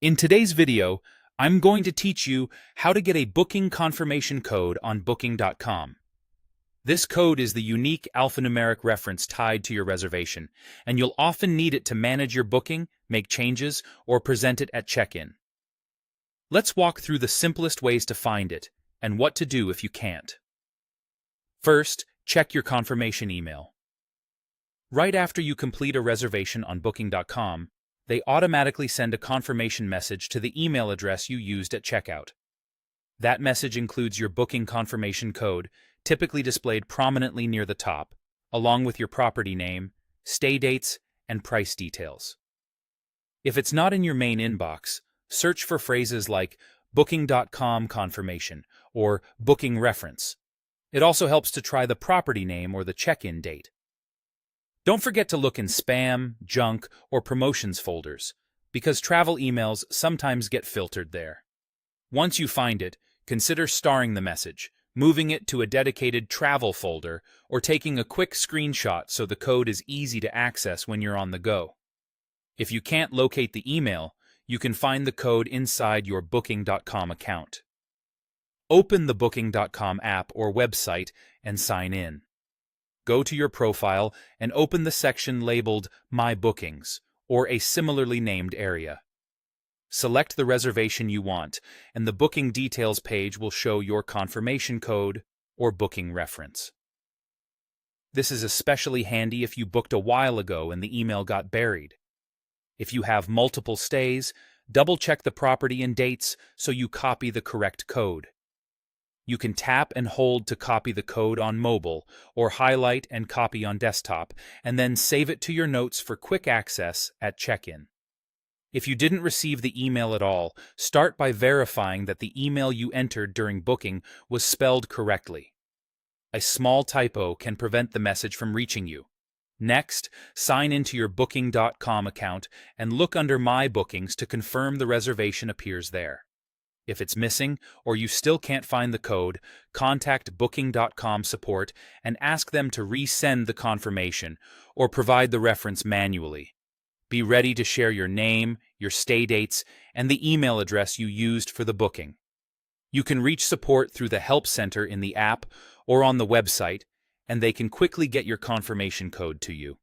In today's video, I'm going to teach you how to get a booking confirmation code on Booking.com. This code is the unique alphanumeric reference tied to your reservation, and you'll often need it to manage your booking, make changes, or present it at check-in. Let's walk through the simplest ways to find it, and what to do if you can't. First, check your confirmation email. Right after you complete a reservation on Booking.com, they automatically send a confirmation message to the email address you used at checkout. That message includes your booking confirmation code, typically displayed prominently near the top, along with your property name, stay dates, and price details. If it's not in your main inbox, search for phrases like Booking.com confirmation or booking reference. It also helps to try the property name or the check-in date. Don't forget to look in spam, junk, or promotions folders, because travel emails sometimes get filtered there. Once you find it, consider starring the message, moving it to a dedicated travel folder, or taking a quick screenshot so the code is easy to access when you're on the go. If you can't locate the email, you can find the code inside your Booking.com account. Open the Booking.com app or website and sign in. Go to your profile and open the section labeled My Bookings, or a similarly named area. Select the reservation you want, and the booking details page will show your confirmation code or booking reference. This is especially handy if you booked a while ago and the email got buried. If you have multiple stays, double-check the property and dates so you copy the correct code. You can tap and hold to copy the code on mobile, or highlight and copy on desktop, and then save it to your notes for quick access at check-in. If you didn't receive the email at all, start by verifying that the email you entered during booking was spelled correctly. A small typo can prevent the message from reaching you. Next, sign into your Booking.com account and look under My Bookings to confirm the reservation appears there. If it's missing or you still can't find the code, contact Booking.com support and ask them to resend the confirmation or provide the reference manually. Be ready to share your name, your stay dates, and the email address you used for the booking. You can reach support through the Help Center in the app or on the website, and they can quickly get your confirmation code to you.